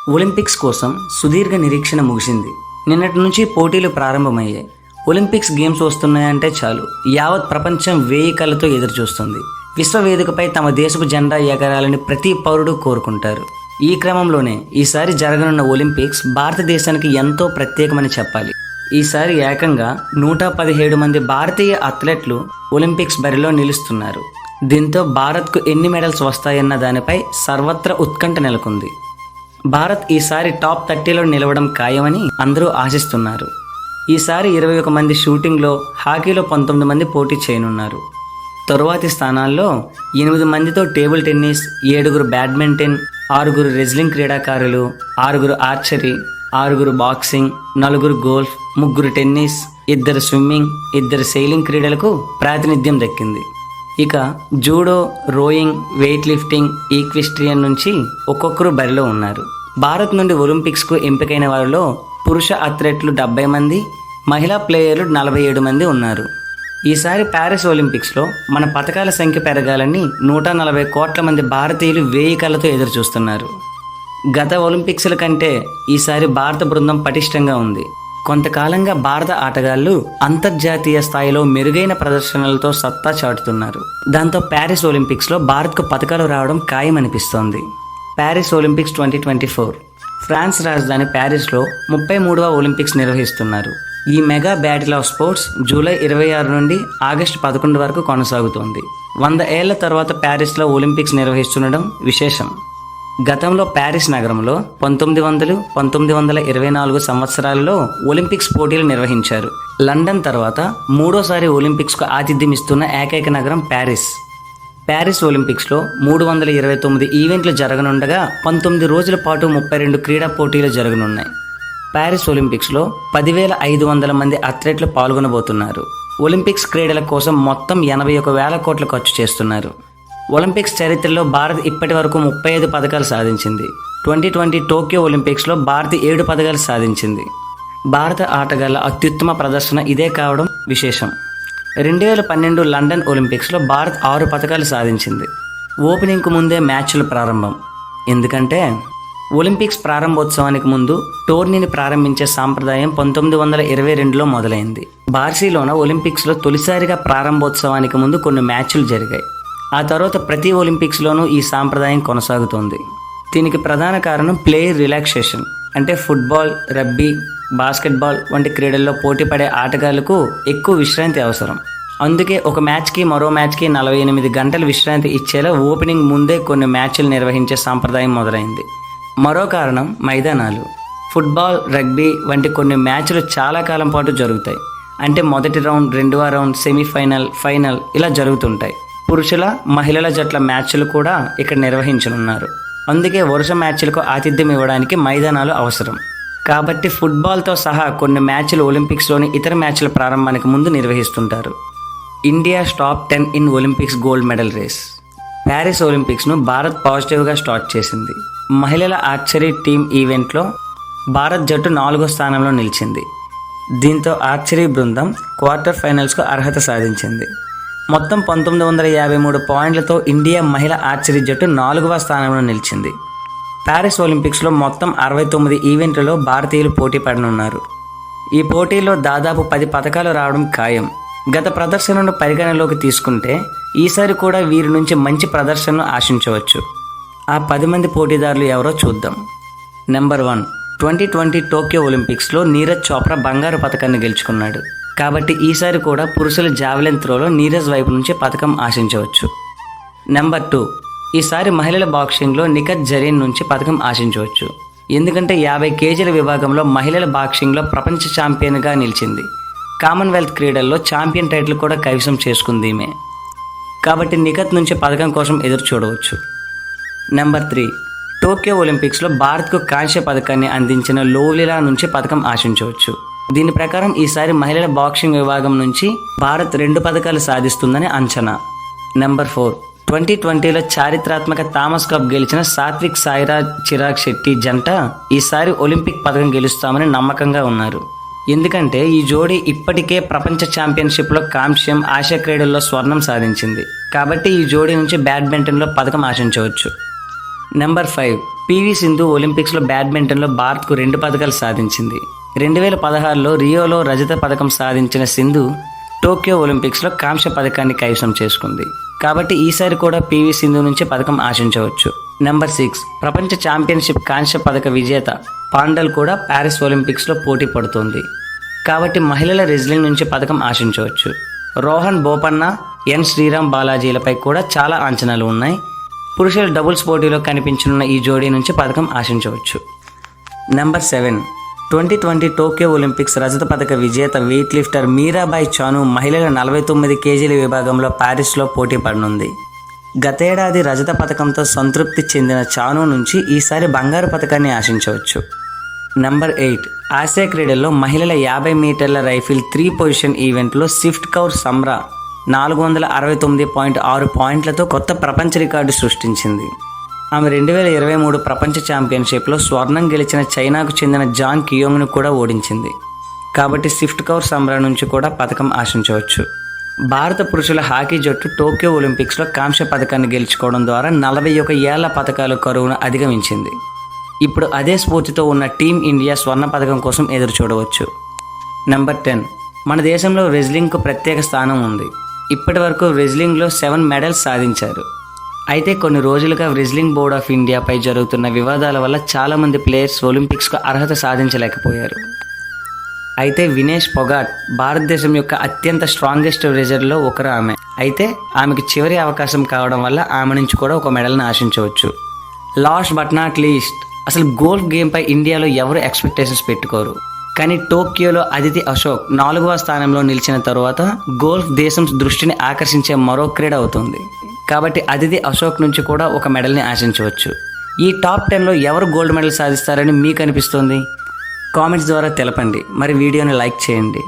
Olympics కోసం సుదీర్ఘ నిరీక్షణ ముగిసింది. నిన్నటి నుంచి పోటీలు ప్రారంభమయ్యాయి. ఒలింపిక్స్ గేమ్స్ వస్తున్నాయంటే చాలు యావత్ ప్రపంచం వేయి కళ్ళతో ఎదురు చూస్తుంది. విశ్వవేదికపై తమ దేశపు జెండా ఎగరాలని ప్రతి పౌరుడు కోరుకుంటారు. ఈ క్రమంలోనే ఈసారి జరగనున్న ఒలింపిక్స్ భారతదేశానికి ఎంతో ప్రత్యేకమని చెప్పాలి. ఈసారి ఏకంగా 117 మంది భారతీయ అథ్లెట్లు ఒలింపిక్స్ బరిలో నిలుస్తున్నారు. దీంతో భారత్కు ఎన్ని మెడల్స్ వస్తాయన్న దానిపై సర్వత్రా ఉత్కంఠ నెలకొంది. భారత్ ఈసారి టాప్ 30లో నిలవడం ఖాయమని అందరూ ఆశిస్తున్నారు. ఈసారి 21 మంది షూటింగ్లో, హాకీలో 19 మంది పోటీ చేయనున్నారు. తరువాతి స్థానాల్లో 8 మందితో టేబుల్ టెన్నిస్, 7 బ్యాడ్మింటన్, 6 రెజ్లింగ్ క్రీడాకారులు, 6 archery, 6 boxing, 4 golf, 3 tennis, 2 swimming, 2 sailing క్రీడలకు ప్రాతినిధ్యం దక్కింది. ఇక judo, rowing, weight lifting, equestrian నుంచి ఒక్కొక్కరు బరిలో ఉన్నారు. భారత్ నుండి ఒలింపిక్స్కు ఎంపికైన వారిలో పురుష అథ్లెట్లు 70 మంది, మహిళా ప్లేయర్లు 47 మంది ఉన్నారు. ఈసారి ప్యారిస్ ఒలింపిక్స్లో మన పథకాల సంఖ్య పెరగాలని 140 కోట్ల మంది భారతీయులు వేయి కళ్ళతో ఎదురు చూస్తున్నారు. గత ఒలింపిక్స్ల కంటే ఈసారి భారత బృందం పటిష్టంగా ఉంది. కొంతకాలంగా భారత ఆటగాళ్లు అంతర్జాతీయ స్థాయిలో మెరుగైన ప్రదర్శనలతో సత్తా చాటుతున్నారు. దాంతో ప్యారిస్ ఒలింపిక్స్లో భారత్కు పథకాలు రావడం ఖాయమనిపిస్తోంది. ప్యారిస్ ఒలింపిక్స్ 2024 ఫ్రాన్స్ రాజధాని ప్యారిస్లో 33వ ఒలింపిక్స్ నిర్వహిస్తున్నారు. ఈ mega battle of sports July 26 నుండి ఆగస్టు 11 వరకు కొనసాగుతోంది. 100 ఏళ్ల తర్వాత ప్యారిస్లో ఒలింపిక్స్ నిర్వహిస్తుండడం విశేషం. గతంలో ప్యారిస్ నగరంలో 1900, 1924 సంవత్సరాలలో ఒలింపిక్స్ పోటీలు నిర్వహించారు. లండన్ తర్వాత మూడోసారి ఒలింపిక్స్కు ఆతిథ్యం ఇస్తున్న ఏకైక నగరం ప్యారిస్. ప్యారిస్ ఒలింపిక్స్లో 329 ఈవెంట్లు జరగనుండగా 19 రోజుల పాటు 32 క్రీడా పోటీలు జరగనున్నాయి. ప్యారిస్ ఒలింపిక్స్లో 10,500 మంది అథ్లెట్లు పాల్గొనబోతున్నారు. ఒలింపిక్స్ క్రీడల కోసం మొత్తం 81,000 కోట్లు ఖర్చు చేస్తున్నారు. ఒలింపిక్స్ చరిత్రలో భారత్ ఇప్పటి వరకు 35 పథకాలు సాధించింది. 2020 టోక్యో ఒలింపిక్స్లో భారత్ 7 పథకాలు సాధించింది. భారత ఆటగాళ్ల అత్యుత్తమ ప్రదర్శన ఇదే కావడం విశేషం. 2012 లండన్ ఒలింపిక్స్లో భారత్ 6 పథకాలు సాధించింది. ఓపెనింగ్కు ముందే మ్యాచ్లు ప్రారంభం. ఎందుకంటే ఒలింపిక్స్ ప్రారంభోత్సవానికి ముందు టోర్నీని ప్రారంభించే సాంప్రదాయం 1922లో మొదలైంది. బార్సిలోనా ఒలింపిక్స్లో తొలిసారిగా ప్రారంభోత్సవానికి ముందు కొన్ని మ్యాచ్లు జరిగాయి. ఆ తర్వాత ప్రతి ఒలింపిక్స్లోనూ ఈ సాంప్రదాయం కొనసాగుతోంది. దీనికి ప్రధాన కారణం ప్లేయర్ రిలాక్సేషన్. అంటే ఫుట్బాల్, రగ్బీ, బాస్కెట్బాల్ వంటి క్రీడల్లో పోటీ పడే ఆటగాళ్లకు ఎక్కువ విశ్రాంతి అవసరం. అందుకే ఒక మ్యాచ్కి మరో మ్యాచ్కి 48 గంటల విశ్రాంతి ఇచ్చేలా ఓపెనింగ్ ముందే కొన్ని మ్యాచ్లు నిర్వహించే సాంప్రదాయం మొదలైంది. మరో కారణం మైదానాలు. ఫుట్బాల్, రగ్బీ వంటి కొన్ని మ్యాచ్లు చాలా కాలం పాటు జరుగుతాయి. అంటే మొదటి రౌండ్, రెండవ రౌండ్, సెమీఫైనల్, ఫైనల్ ఇలా జరుగుతుంటాయి. పురుషుల, మహిళల జట్ల మ్యాచ్లు కూడా ఇక్కడ నిర్వహించనున్నారు. అందుకే వరుస మ్యాచ్లకు ఆతిథ్యం ఇవ్వడానికి మైదానాలు అవసరం. కాబట్టి ఫుట్బాల్తో సహా కొన్ని మ్యాచ్లు ఒలింపిక్స్లోని ఇతర మ్యాచ్ల ప్రారంభానికి ముందు నిర్వహిస్తుంటారు. India top 10 in Olympics gold medal race. Paris ఒలింపిక్స్ను భారత్ పాజిటివ్గా స్టార్ట్ చేసింది. మహిళల ఆర్చరీ టీమ్ ఈవెంట్లో భారత్ జట్టు 4వ స్థానంలో నిలిచింది. దీంతో ఆర్చరీ బృందం క్వార్టర్ ఫైనల్స్కు అర్హత సాధించింది. మొత్తం 1953 పాయింట్లతో ఇండియా మహిళా ఆర్చరీ జట్టు 4వ స్థానంలో నిలిచింది. ప్యారిస్ ఒలింపిక్స్లో మొత్తం 69 ఈవెంట్లలో భారతీయులు పోటీ పడనున్నారు. ఈ పోటీల్లో దాదాపు 10 పథకాలు రావడం ఖాయం. గత ప్రదర్శనను పరిగణలోకి తీసుకుంటే ఈసారి కూడా వీరి నుంచి మంచి ప్రదర్శనను ఆశించవచ్చు. ఆ 10 మంది పోటీదారులు ఎవరో చూద్దాం. నెంబర్ 1, 2020 టోక్యో ఒలింపిక్స్లో నీరజ్ చోప్రా బంగారు పథకాన్ని గెలుచుకున్నాడు. కాబట్టి ఈసారి కూడా పురుషుల జావెలిన్ త్రోలో నీరజ్ వైపు నుంచి పథకం ఆశించవచ్చు. నెంబర్ 2, ఈసారి మహిళల బాక్సింగ్లో నిఖత్ జరీన్ నుంచి పథకం ఆశించవచ్చు. ఎందుకంటే 50 కేజీల విభాగంలో మహిళల బాక్సింగ్లో ప్రపంచ ఛాంపియన్గా నిలిచింది. కామన్వెల్త్ క్రీడల్లో ఛాంపియన్ టైటిల్ కూడా కైవసం చేసుకుంది ఈమె. కాబట్టి నిఖత్ నుంచి పథకం కోసం ఎదురు చూడవచ్చు. నెంబర్ 3, టోక్యో ఒలింపిక్స్లో భారత్కు కాంస్య పథకాన్ని అందించిన లోవ్లీలా నుంచి పథకం ఆశించవచ్చు. దీని ప్రకారం ఈసారి మహిళల బాక్సింగ్ విభాగం నుంచి భారత్ 2 పథకాలు సాధిస్తుందని అంచనా. నెంబర్ 4, 2020లో చారిత్రాత్మక థామస్ కప్ గెలిచిన సాత్విక్ సాయిరాజ్, చిరాగ్ శెట్టి జంట ఈసారి ఒలింపిక్ పథకం గెలుస్తామని నమ్మకంగా ఉన్నారు. ఎందుకంటే ఈ జోడీ ఇప్పటికే ప్రపంచ ఛాంపియన్షిప్లో కాంస్యం, ఆసియా క్రీడల్లో స్వర్ణం సాధించింది. కాబట్టి ఈ జోడీ నుంచి బ్యాడ్మింటన్లో పథకం ఆశించవచ్చు. నెంబర్ 5, పివి సింధు ఒలింపిక్స్లో బ్యాడ్మింటన్లో భారత్కు 2 పథకాలు సాధించింది. 2016లో రియోలో రజత పథకం సాధించిన సింధు టోక్యో ఒలింపిక్స్లో కాంస్య పథకాన్ని కైవసం చేసుకుంది. కాబట్టి ఈసారి కూడా పివి సింధు నుంచి పథకం ఆశించవచ్చు. నెంబర్ 6 ప్రపంచ ఛాంపియన్షిప్ కాంస్య పథక విజేత పాండల్ కూడా ప్యారిస్ ఒలింపిక్స్లో పోటీ పడుతుంది. కాబట్టి మహిళల రెజ్లింగ్ నుంచి పథకం ఆశించవచ్చు. రోహన్ బోపన్న, ఎన్ శ్రీరామ్ బాలాజీలపై కూడా చాలా అంచనాలు ఉన్నాయి. పురుషుల డబుల్స్ పోటీలో కనిపించనున్న ఈ జోడీ నుంచి పథకం ఆశించవచ్చు. నెంబర్ 7 2020 టోక్యో ఒలింపిక్స్ రజత పథక విజేత వెయిట్ లిఫ్టర్ మీరాబాయి చాను మహిళల 49 కేజీల విభాగంలో ప్యారిస్లో పోటీ పడనుంది. గతేడాది రజత పథకంతో సంతృప్తి చెందిన చాను నుంచి ఈసారి బంగారు పథకాన్ని ఆశించవచ్చు. నెంబర్ 8 ఆసియా క్రీడల్లో మహిళల 50 మీటర్ల రైఫిల్ 3 పొజిషన్ ఈవెంట్లో సిఫ్ట్ కౌర్ సమ్రా 469.6 పాయింట్లతో కొత్త ప్రపంచ రికార్డు సృష్టించింది. ఆమె 2023 ప్రపంచ ఛాంపియన్షిప్లో స్వర్ణం గెలిచిన చైనాకు చెందిన జాన్ కియోంగ్ను కూడా ఓడించింది. కాబట్టి సిఫ్ట్ కౌర్ సమ్రా నుంచి కూడా పథకం ఆశించవచ్చు. భారత పురుషుల హాకీ జట్టు టోక్యో ఒలింపిక్స్లో కాంస్య పథకాన్ని గెలుచుకోవడం ద్వారా 41 ఏళ్ల పథకాల కరువును అధిగమించింది. ఇప్పుడు అదే స్ఫూర్తితో ఉన్న టీం ఇండియా స్వర్ణ పథకం కోసం ఎదురు చూడవచ్చు. నెంబర్ 10 మన దేశంలో రెజ్లింగ్కు ప్రత్యేక స్థానం ఉంది. ఇప్పటి వరకు రెజ్లింగ్లో 7 మెడల్స్ సాధించారు. అయితే కొన్ని రోజులుగా రెజ్లింగ్ బోర్డ్ ఆఫ్ ఇండియాపై జరుగుతున్న వివాదాల వల్ల చాలామంది ప్లేయర్స్ ఒలింపిక్స్కు అర్హత సాధించలేకపోయారు. అయితే వినేష్ పొగాట్ భారతదేశం యొక్క అత్యంత స్ట్రాంగెస్ట్ రెజర్లో ఒకరు ఆమె. అయితే ఆమెకు చివరి అవకాశం కావడం వల్ల ఆమె నుంచి కూడా ఒక మెడల్ని ఆశించవచ్చు. లాస్ట్ బట్ నాట్ లీస్ట్ అసలు గోల్ఫ్ గేమ్పై ఇండియాలో ఎవరు ఎక్స్పెక్టేషన్స్ పెట్టుకోరు. కానీ టోక్యోలో అదితి అశోక్ 4వ స్థానంలో నిలిచిన తరువాత గోల్ఫ్ దేశం దృష్టిని ఆకర్షించే మరో క్రీడ అవుతుంది. కాబట్టి అదితి అశోక్ నుంచి కూడా ఒక మెడల్ని ఆశించవచ్చు. ఈ టాప్ 10లో ఎవరు గోల్డ్ మెడల్ సాధిస్తారని మీకు అనిపిస్తుంది? కామెంట్స్ ద్వారా తెలపండి. మరి వీడియోని లైక్ చేయండి.